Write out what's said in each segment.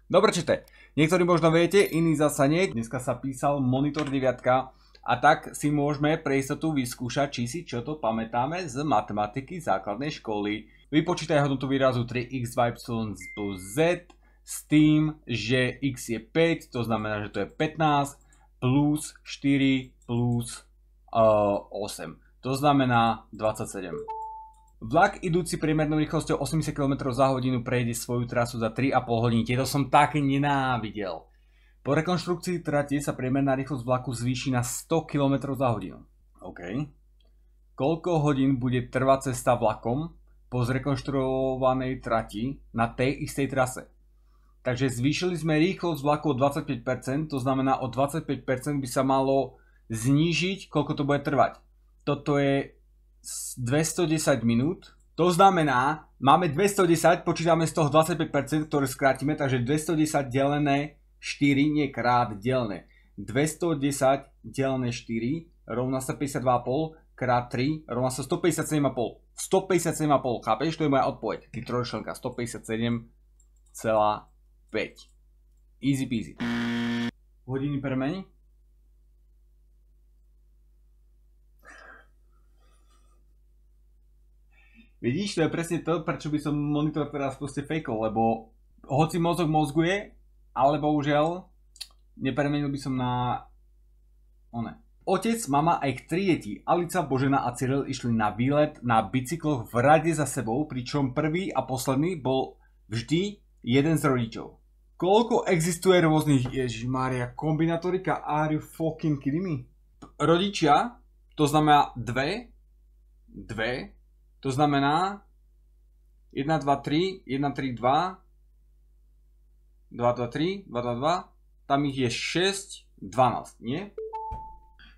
Dobre čite. Niektorí možno viete, iní zasa nie. Dneska sa písal monitor 9 a tak si môžeme pre istotu vyskúšať, či si čo to pamätáme z matematiky základnej školy. Vypočítaj hodnotu výrazu 3x 2y plus z s tým, že x je 5, to znamená, že to je 15 plus 4 plus 8. To znamená 27. Vlak idúci priemernou rýchlosťou 80 km za hodinu prejde svoju trasu za 3,5 hodiny. Tieto som tak nenávidel. Po rekonštrukcii trati sa priemerná rýchlosť vlaku zvýši na 100 km za hodinu. OK. Koľko hodín bude trvať cesta vlakom po zrekonštruovanej trati na tej istej trase? Takže zvýšili sme rýchlosť vlaku o 25%, to znamená o 25% by sa malo znížiť, koľko to bude trvať. Toto je 210 minút, to znamená, máme 210, počítame z toho 25%, ktoré skrátime, takže 210 delené 4, nie krát delené. 210 delené 4 rovná sa 52,5 krát 3 rovná sa 157,5. 157,5, chápeš? To je moja odpoveď. Ty trojčlenka, 157,5. Easy peasy. Hodiny premení? Vidíš, to je presne to, prečo by som monitor teraz proste fejkol, lebo hoci mozog mozguje, ale bohužiaľ nepremenil by som na one. Otec, mama a ich 3 deti, Alica, Božena a Cyril, išli na výlet na bicykloch v rade za sebou, pričom prvý a posledný bol vždy jeden z rodičov. Koľko existuje rôznych, ježišmária, kombinatorika, are you fucking kidding me? Rodičia, to znamená 2, to znamená 1, 2, 3, 1, 3, 2, 2, 2, 3, 2, 2, 2, tam ich je 6, 12, nie?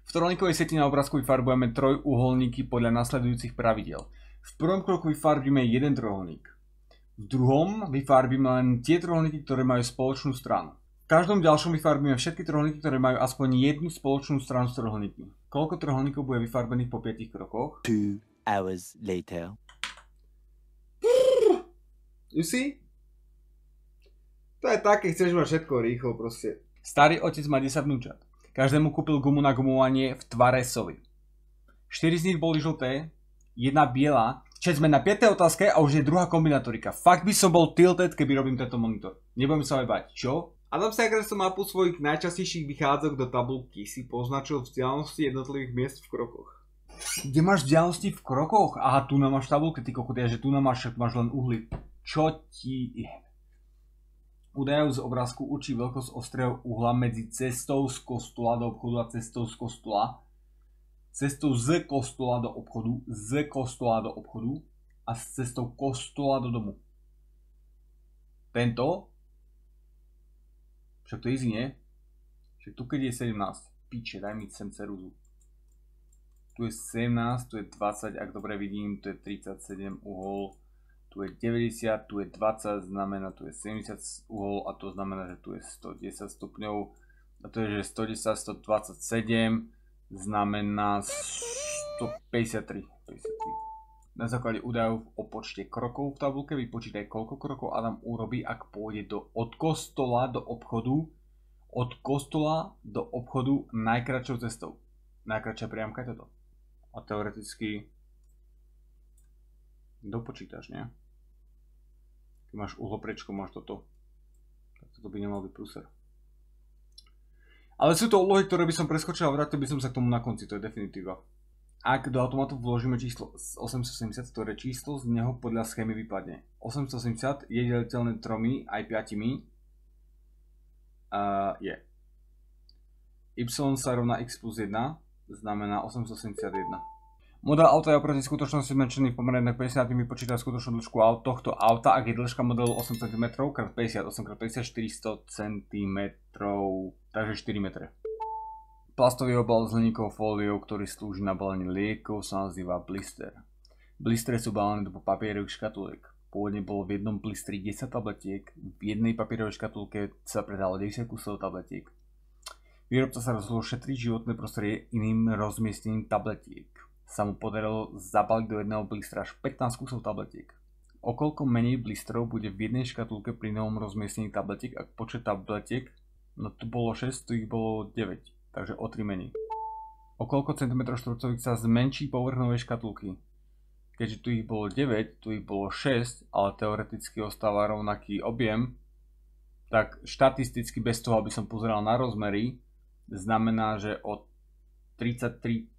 V trojníkovej sieti na obrázku vyfarbujeme trojuholníky podľa nasledujúcich pravidiel. V prvom kroku vyfarbíme jeden trojuholník. V druhom vyfarbíme len tie trojuholníky, ktoré majú spoločnú stranu. V každom ďalšom vyfarbíme všetky trojuholníky, ktoré majú aspoň jednu spoločnú stranu s trojuholníkmi. Koľko trojuholníkov bude vyfarbených po 5 krokoch? 2 hours later. You see? To je tak, keď chceš mať všetko rýchlo proste. Starý otec má 10 vnúčat. Každému kúpil gumu na gumovanie v tvare sovy. 4 z nich boli žlté, jedna biela. Čiže sme na 5. otázke a už je druhá kombinatorika. Fakt by som bol tilted, keby robím tento monitor. Nebudem sa aj bať. Čo? Adam sa nakreslil mapu svojich najčastejších vychádzok do tabulky, si poznačil vzdialenosti jednotlivých miest v krokoch. Kde máš vzdialenosti v krokoch? Aha, tu máš tabulke, ty kokot, že tu máš len uhly. Čo ti je? Údajov z obrázku určí veľkosť ostrého uhla medzi cestou z kostola do obchodu a cestou z kostola. Cestou z kostola do obchodu a s cestou kostola do domu. Tento? Však to je easy, nie? Však tu keď je 17. Piče, daj mi sem ceruzu. Tu je 17, tu je 20, ak dobre vidím, tu je 37 uhol. Tu je 90, tu je 20, znamená tu je 70 uhol a to znamená, že tu je 110 stupňov. A to je, že 110, 127 znamená 153. Na základe údajov o počte krokov v tabulke vypočítaj, koľko krokov Adam urobí, ak pôjde od kostola do obchodu. Od kostola do obchodu najkratšou cestou. Najkratšia priamka je toto. A teoreticky dopočítaš, nie? Keď máš uhloprečko, máš toto. Tak toto by nemal byť prúser. Ale sú to úlohy, ktoré by som preskočil a vrátil by som sa k tomu na konci, to je definitíva. Ak do automatu vložíme číslo 870, ktoré číslo z neho podľa schémy vypadne. 870 je deliteľné 3 aj 5. Je. Y sa rovná x plus 1, znamená 871. Model auta je oproti skutočnosti zmenšený v pomere 50, vypočíta skutočnú dĺžku tohto auta, ak je dĺžka modelu 8 cm x 50, 8 x 50, 400 cm, takže 4 metre. Plastový obal s hliníkovou fóliou, ktorý slúži na balenie liekov, sa nazýva blister. Blistre sú balené do papierových škatuliek. Pôvodne bolo v jednom blistri 10 tabletiek, v jednej papierovej škatulke sa predalo 10 kusov tabletiek. Výrobca sa rozhodol šetriť životné prostredie iným rozmiestnením tabletiek. Sa mu podarilo zabaliť do jedného blistra až 15 kusov tabletiek. O koľko menej blistrov bude v jednej škatulke pri novom rozmiestnení tabletiek, ak počet tabletiek, no tu bolo 6, tu ich bolo 9, takže o 3 menej. O koľko centimetrov štvorcových sa zmenší povrch novej škatulky? Keďže tu ich bolo 9, tu ich bolo 6, ale teoreticky ostáva rovnaký objem, tak štatisticky bez toho, aby som pozeral na rozmery, znamená, že o 33%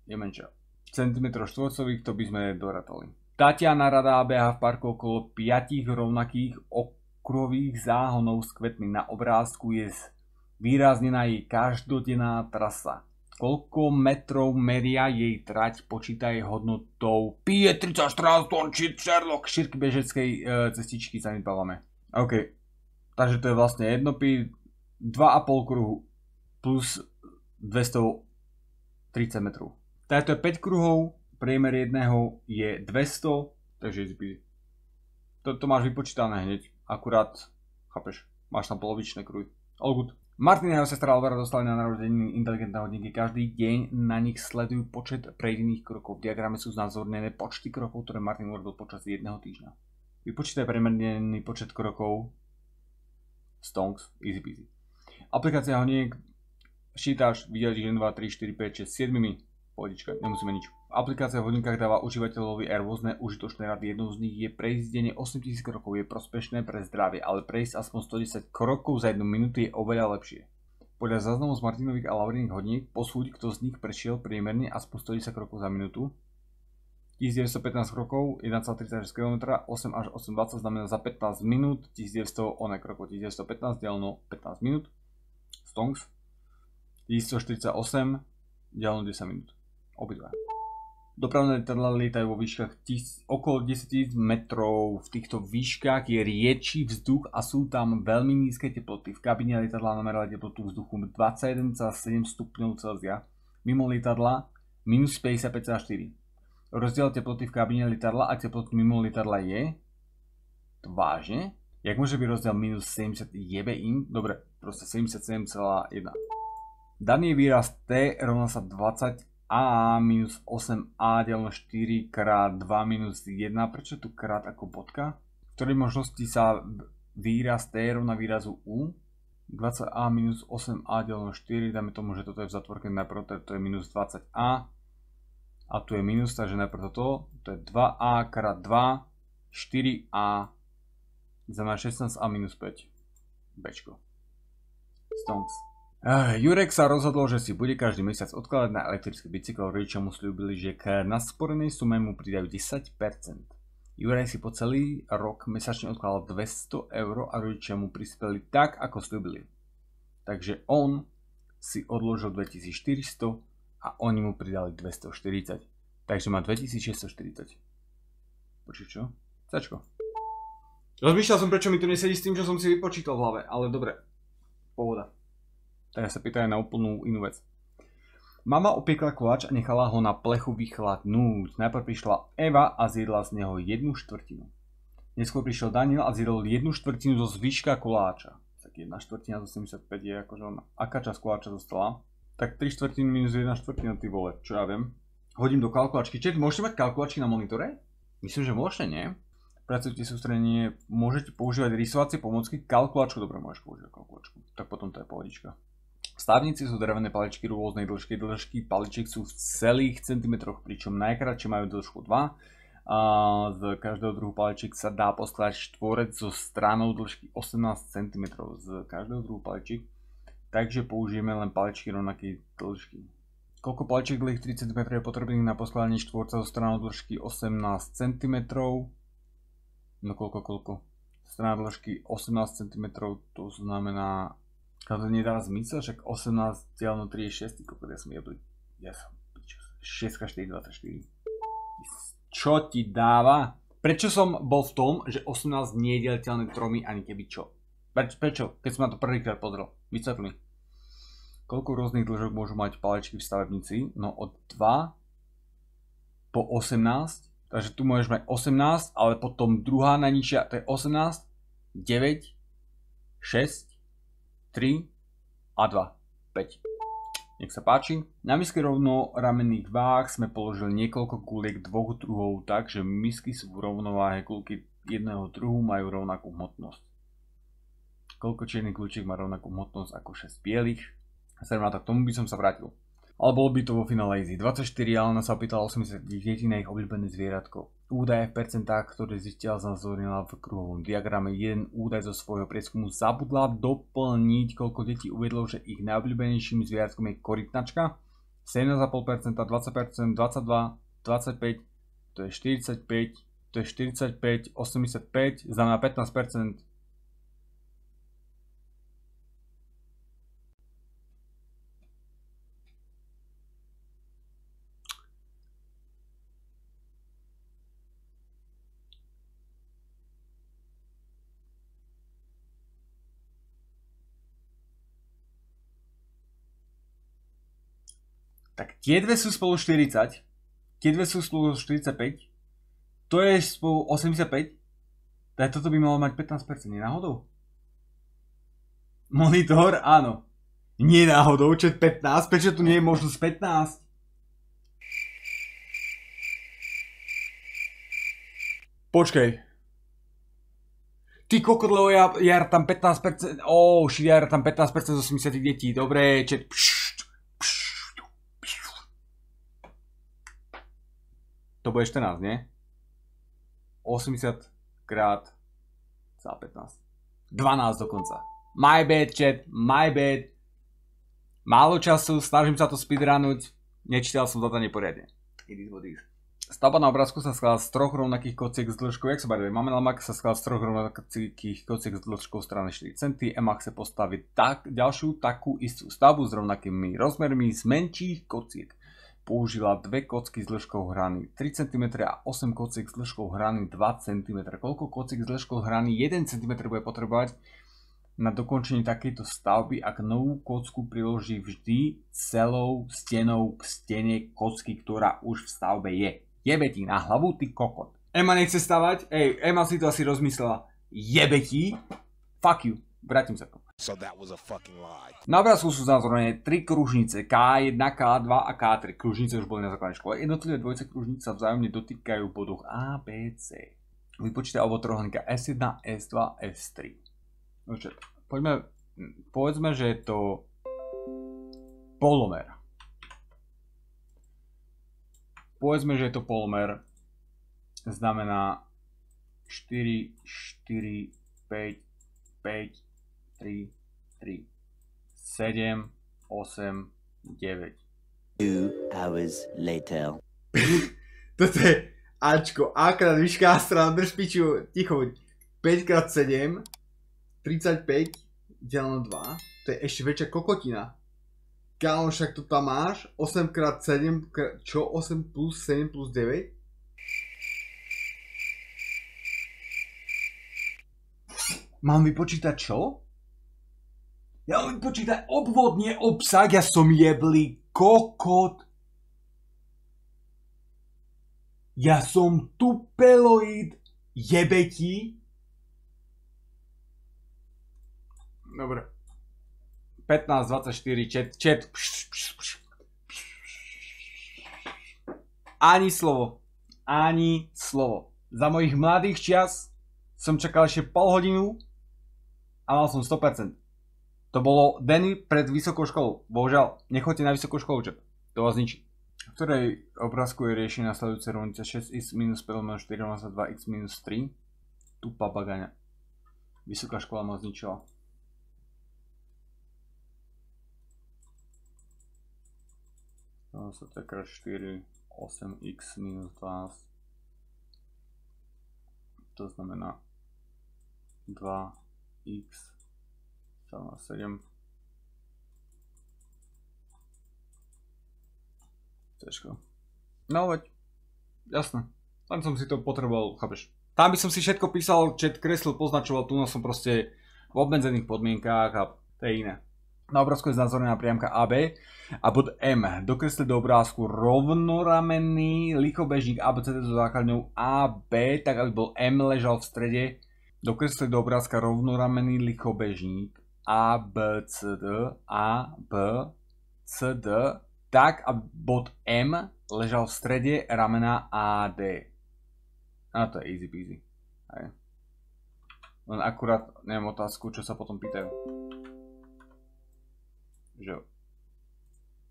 je menšia. Centimetrov štvorcových to by sme dorátali. Tatiana rada beha v parku okolo 5 rovnakých okruhových záhonov s kvetmi. Na obrázku je výraznená jej každodenná trasa. Koľko metrov meria jej trať, počítaj hodnotou pi je 34 tón, či Sherlock, šírky bežeckej cestičky sa nebávame. OK, takže to je vlastne 1 pi, 2,5 kruhu plus 230 metrov. Táto je 5 kruhov, priemer jedného je 200, takže easy. To máš vypočítané hneď, akurát, chápeš, máš tam polovičné kruhy. All good. Martin a jeho sestra Alvera dostali na narodeniny inteligentné hodinky. Každý deň na nich sledujú počet prejdených krokov. V diagrame sú znázornené počty krokov, ktoré Martin urobil počas jedného týždňa. Vypočítaj priemerný počet krokov. Stonks, easy peasy. Aplikácia hodiniek ščítaš, vidíš 1, 2, 3, 4, 5, 6, 7. Pohodička, nemusíme nič. Aplikácia v hodinkách dáva užívateľovi aj rôzne užitočné rady. Jednou z nich je prejsť denne 8000 krokov. Je prospešné pre zdravie, ale prejsť aspoň 110 krokov za 1 minútu je oveľa lepšie. Podľa záznamov z Martinových a Lauriných hodiniek posúď, kto z nich prešiel priemerne aspoň 110 krokov za minútu. 1915 krokov, 1,36 km, 8 až 8,20 znamená za 15 minút, 1900 krokov, 1915 deleno 15 minút, stonks, 1148 deleno 10 minút. Obidva. Dopravné lietadlá lietajú vo výškach okolo 10 000 metrov. V týchto výškach je riečí vzduch a sú tam veľmi nízke teploty. V kabíne lietadla namerali teplotu vzduchu 21,7 stupňov Celzia. Mimo lietadla minus 55,4. Rozdiel teploty v kabíne lietadla a teploty mimo lietadla je... To vážne? Jak môže byť rozdiel minus 70 jebe im? Dobre, proste 77,1. Daný výraz T rovná sa 20 a minus 8a deleno 4 krát 2 minus 1. Prečo tu krát ako bodka? V ktorej možnosti sa výraz t rovná výrazu u? 20a minus 8a deleno 4. Dáme tomu, že toto je v zatvorke. Najprv to je minus 20a. A tu je minus, takže najprv toto. To je 2a krát 2. 4a. Znamená 16a minus 5. Bčko. Stonks. Jurek sa rozhodol, že si bude každý mesiac odkladať na elektrický bicykel. Rodičia mu sľúbili, že k nasporenej sume mu pridajú 10%. Jurek si po celý rok mesačne odkladal 200 € a rodičia mu prispeli tak, ako sľúbili. Takže on si odložil 2400 a oni mu pridali 240. Takže má 2640. Počuť čo? Sačko. Rozmýšľal som, prečo mi to nesedí s tým, čo som si vypočítal v hlave, ale dobre. Pohoda. Teraz sa pýtajú na úplnú inú vec. Mama opiekla koláč a nechala ho na plechu vychladnúť. Najprv prišla Eva a zjedla z neho 1/4. Neskôr prišiel Daniel a zjedol 1/4 zo zvyška koláča. Tak 1/4 zo 75 je akože ona. Aká časť koláča zostala? Tak 3/4 minus 1/4, ty vole, čo ja viem. Hodím do kalkulačky. Čiže môžete mať kalkulačky na monitore? Myslím, že môžete, nie? Pracujte sústredenie, môžete používať rysovacie pomocky, kalkulačku, dobre, môžeš používať kalkulačku. Tak potom to je pohodička. Stavnici sú drevené paličky rôznej dĺžky. Dĺžky paličiek sú v celých centimetroch, pričom najkratšie majú dĺžku 2. A z každého druhu paličiek sa dá poskladať štvorec so stranou dĺžky 18 cm z každého druhu paličiek. Takže použijeme len paličky rovnakej dĺžky. Koľko paličiek dlhých 3 cm je potrebných na poskladanie štvorca so stranou dĺžky 18 cm? No koľko? Strana dĺžky 18 cm, to znamená... To nedá zmysel, však 18 deleno 3 je 6, koľko ja som jebli. Ja som pičo. 6 4, 24. Čo ti dáva? Prečo som bol v tom, že 18 nie je deliteľné 3 ani keby čo? Prečo? Keď som na to prvýkrát pozrel. Vysvetli mi. Koľko rôznych dĺžok môžu mať palečky v stavebnici? No od 2 po 18. Takže tu môžeš mať 18, ale potom druhá najnižšia, to je 18, 9, 6, 3 a 2. 5. Nech sa páči. Na miske rovnoramenných váh sme položili niekoľko guliek dvoch druhov tak, že misky sú v rovnováhe, guľky jedného druhu majú rovnakú hmotnosť. Koľko čiernych guličiek má rovnakú hmotnosť ako 6 bielých? K tomu by som sa vrátil. Ale bolo by to vo finále easy. 24, Alena sa opýtala 80 detí na ich obľúbené zvieratko. Údaje v percentách, ktoré zistila, znázornila v kruhovom diagrame. Jeden údaj zo svojho prieskumu zabudla doplniť, koľko detí uvedlo, že ich najobľúbenejším zvieratkom je korytnačka. 17,5%, 20%, 22, 25, to je 45, to je 45, 85, znamená 15%. Tak tie dve sú spolu 40, tie dve sú spolu 45, to je spolu 85, tak toto by malo mať 15%, nie náhodou? Monitor, áno. Nie náhodou, čo je 15, prečo tu nie je možnosť 15? Počkej. Ty kokot, lebo ja tam 15%, ja tam 15% z 80 detí, dobre, chat. To bude 14, nie? 80 krát za 15. 12 dokonca. My bad, chat, my bad. Málo času, snažím sa to speedrunnúť. Nečítal som zadanie poriadne. It is what is. Stavba na obrázku sa skladá z troch rovnakých kociek s dĺžkou, jak sa bavíme, Mamelmak sa skladá z troch rovnakých kociek s dĺžkou strany 4 cm. Emma chce postaviť ďalšiu takú istú stavbu s rovnakými rozmermi z menších kociek. Použila dve kocky s dĺžkou hrany 3 cm a 8 kociek s dĺžkou hrany 2 cm. Koľko kociek s dĺžkou hrany 1 cm bude potrebovať na dokončenie takejto stavby, ak novú kocku priloží vždy celou stenou k stene kocky, ktorá už v stavbe je? Jebe ti na hlavu, ty kokot. Emma nechce stavať? Emma si to asi rozmyslela. Jebe ti? Fuck you. Vrátim sa k tomu. So that was a fucking lie. Na obrázku sú znázornené 3 kružnice K1, K2 a K3. Kružnice už boli na základnej škole. Jednotlivé dvojice kružnic sa vzájomne dotýkajú v bodoch A, B, C. Vypočítaj obo trojuholníka S1, S2, S3. Dobre, povedzme, že je to polomer. Povedzme, že je to polomer. Znamená 4, 4, 5, 5, 3, 3, 7, 8, 9. 2 hours later. Toto je Ačko. A krát výška strana, drž piču, ticho. 5x7, 35, deleno 2. To je ešte väčšia kokotina. Kámo, však to tam máš. 8x7, čo? 8 plus 7 plus 9? Mám vypočítať čo? Ja mám vypočítať obvodne obsah, ja som jeblý kokot. Ja som tupeloid jebeti. Dobre. 15, 24, chat. Ani slovo. Ani slovo. Za mojich mladých čias som čakal ešte pol hodinu a mal som 100%. To bolo Denny pred vysokou školou. Bohužiaľ, nechoďte na vysokú školu, chat. To vás ničí. V ktorej obrázku je riešenie nasledujúce rovnice 6x minus 5 lomeno 4 rovná sa 2x minus 3. Tupá bagaňa. Vysoká škola ma zničila. To sa takrát 4, 8x minus 12. To znamená 2x sa na 7. Ťažko. No veď, jasné. Tam som si to potreboval, chápeš. Tam by som si všetko písal, chat kreslil, poznačoval, tu som proste v obmedzených podmienkách a to je iné. Na obrázku je znázornená priamka AB a bod M. Dokresli do obrázku rovnoramenný lichobežník ABCD so základňou AB, tak aby bol M ležal v strede. Dokresli do obrázka rovnoramenný lichobežník ABCD, AB, CD tak, aby bod M ležal v strede ramena AD. A to je easy peasy. Hej. Len akurát neviem otázku, čo sa potom pýtajú. Že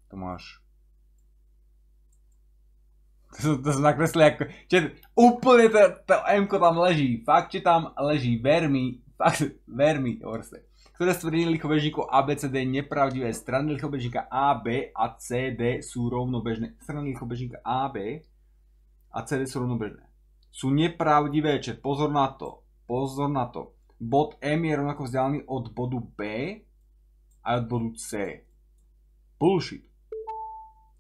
to máš... To som nakreslil ako... Úplne to M-ko tam leží. Fakt, že tam leží. Ver mi, orste. Ktoré strany lichobežníkov A, B, C, D je nepravdivé. Strany lichobežníka A, B a C, D sú rovnobežné. Strany lichobežníka A, B a C, D sú rovnobežné. Sú nepravdivé, čiže pozor na to. Pozor na to. Bod M je rovnako vzdialený od bodu B a od bodu C. Bullshit.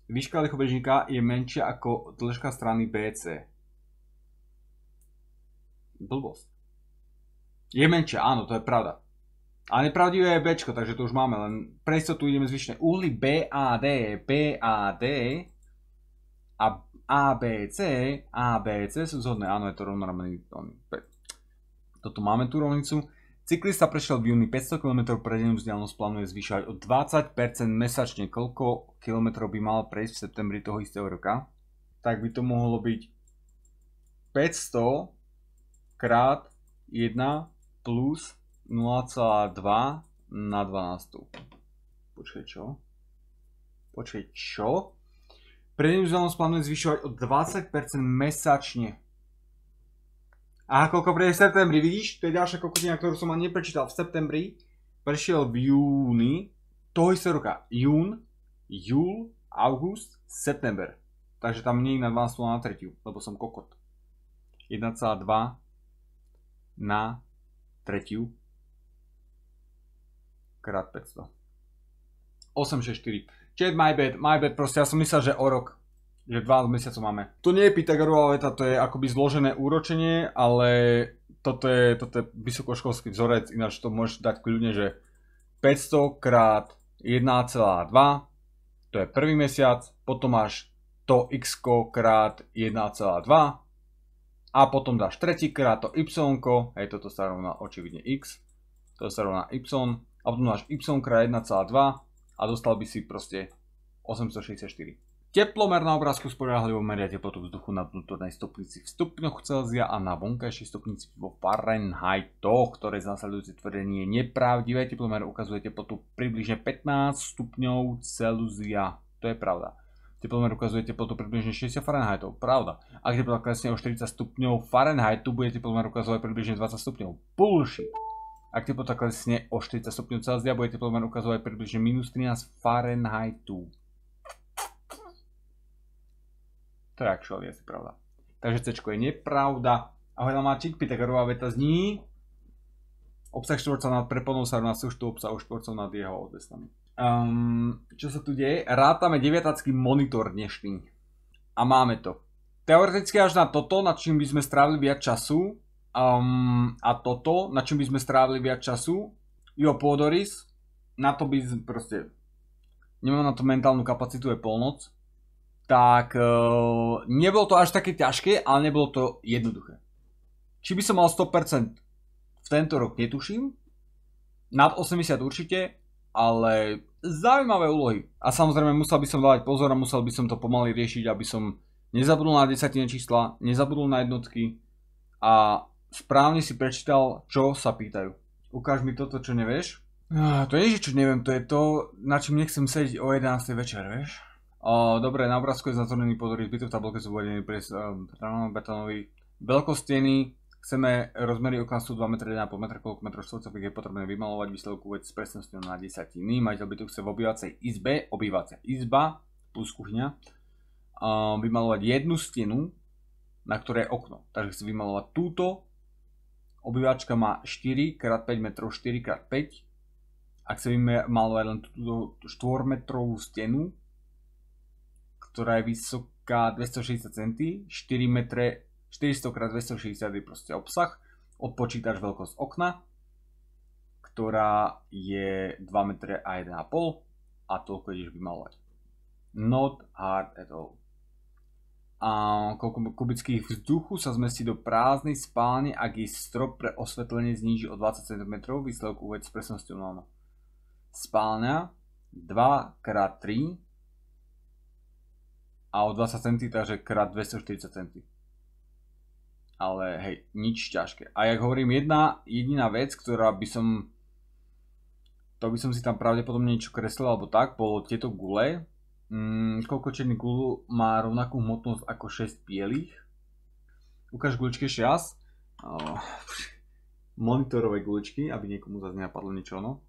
Výška lichobežníka je menšia ako dĺžka strany BC. Blbosť. Je menšia, áno, to je pravda. A nepravdivé je Bčko, takže to už máme, len pre istotu ideme zvyšné. Uhly BAD a ABC sú zhodné, áno, je to rovnoramný. Toto máme tú rovnicu. Cyklista prešiel v júni 500 km pre dennú vzdialenosť, plánuje zvyšovať o 20% mesačne. Koľko kilometrov by mal prejsť v septembri toho istého roka? Tak by to mohlo byť 500 krát 1 plus 0,2 na 12. Počkaj, čo? Pre dennú vzdialenosť plánuje zvyšovať o 20% mesačne. A koľko prejde v septembri, vidíš? To je ďalšia kokotina, ktorú som ani neprečítal. V septembri prešiel v júni toho istého roka. Jún, júl, august, september. Takže tam nie je na 12 na 3, lebo som kokot. 1,2 na 3 krát 500. 864. Čiže my bad, proste ja som myslel, že o rok. Že 12 mesiacov máme. To nie je Pythagorová veta, to je akoby zložené úročenie, ale toto je vysokoškolský vzorec, ináč to môžeš dať kľudne, že 500 krát 1,2, to je prvý mesiac, potom máš to x krát 1,2 a potom dáš tretíkrát to y, hej, toto sa rovná očividne x, to sa rovná y, a potom máš y krát 1,2 a dostal by si proste 864. Teplomer na obrázku spoľahlivo meria teplotu vzduchu na vnútornej stupnici v stupňoch Celzia a na vonkajšej stupnici vo Fahrenheitoch, ktoré z nasledujúce tvrdenie je nepravdivé. Teplomer ukazuje teplotu približne 15 stupňov Celzia. To je pravda. Teplomer ukazuje teplotu približne 60 Fahrenheitov. Pravda. Ak teplota klesne o 40 stupňov Fahrenheitu, bude teplomer ukazovať približne 20 stupňov. Bullshit. Ak teplota klesne o 40 stupňov Celzia, bude teplomer ukazovať približne minus 13 Fahrenheitu. To je actually asi pravda. Takže C je nepravda. Ahoj Lamáčik, Pythagorová veta zní: obsah štvorca nad preponou sa rovná súčtu obsahu štvorcov nad jeho odvesnami. Čo sa tu deje? Rátame deviatácky monitor dnešný. A máme to. Teoreticky až na toto, nad čím by sme strávili viac času. A toto, nad čím by sme strávili viac času. Jo, Pôdoris. Na to by proste... Nemám na to mentálnu kapacitu, je polnoc. Tak nebolo to až také ťažké, ale nebolo to jednoduché. Či by som mal 100% v tento rok, netuším. Nad 80 určite, ale zaujímavé úlohy. A samozrejme musel by som dávať pozor a musel by som to pomaly riešiť, aby som nezabudol na desatinné čísla, nezabudol na jednotky a správne si prečítal, čo sa pýtajú. Ukáž mi toto, čo nevieš. To nie je, čo neviem, to je to, na čím nechcem sedieť o 11. večer, vieš. Dobre, na obrázku je znázornený pôdorys bytu, v tabulke sú uvedený pres betónový veľkosteny. Chceme rozmery okna sú 2 m, 1,5 m, koľko metrov štvorcových je potrebné vymalovať, výsledku uveď s presnosťou na desatiny. Majiteľ bytu chce v obývacej izbe, obývacia izba plus kuchyňa, vymalovať jednu stenu, na ktorej je okno. Takže chce vymalovať túto. Obývačka má 4 x 5 m, 4 x 5. A chce vymalovať len túto 4-metrovú stenu, ktorá je vysoká 260 cm, 4 m, 400 x 260 je proste obsah. Odpočítaš veľkosť okna, ktorá je 2 m a 1,5 a toľko ideš vymalovať. Not hard at all. A koľko kubických vzduchu sa zmestí do prázdnej spálne, ak jej strop pre osvetlenie zníži o 20 cm, výsledok uveď s presnosťou 0. Spálňa 2x3 a o 20 cm, takže krát 240 cm. Ale hej, nič ťažké. A jak hovorím, jedna jediná vec, ktorá by som... To by som si tam pravdepodobne niečo kreslil, alebo tak, bolo tieto gule. Koľko čiernych gul má rovnakú hmotnosť ako 6 bielých? Ukáž guličky ešte raz. Monitorové guličky, aby niekomu zase nenapadlo niečo, no.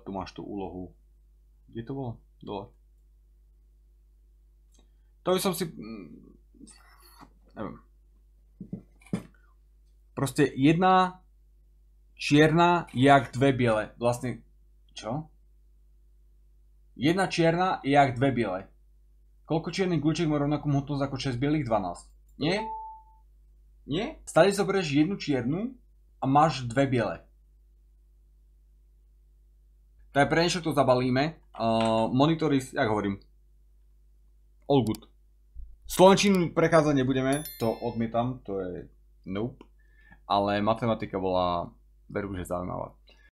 Tu máš tú úlohu. Kde to bolo? Dole. To by som si... Neviem. Proste jedna čierna je jak dve biele. Vlastne... Čo? Jedna čierna je jak dve biele. Koľko čiernych guličiek má rovnakú hmotnosť ako 6 bielých? 12. Nie? Nie? Stále zoberieš jednu čiernu a máš dve biele. Tak pre niečo to zabalíme. Monitory, jak hovorím, all good. Slovenčinu prechádzať nebudeme, to odmietam, to je nope. Ale matematika bola, veru, že zaujímavá.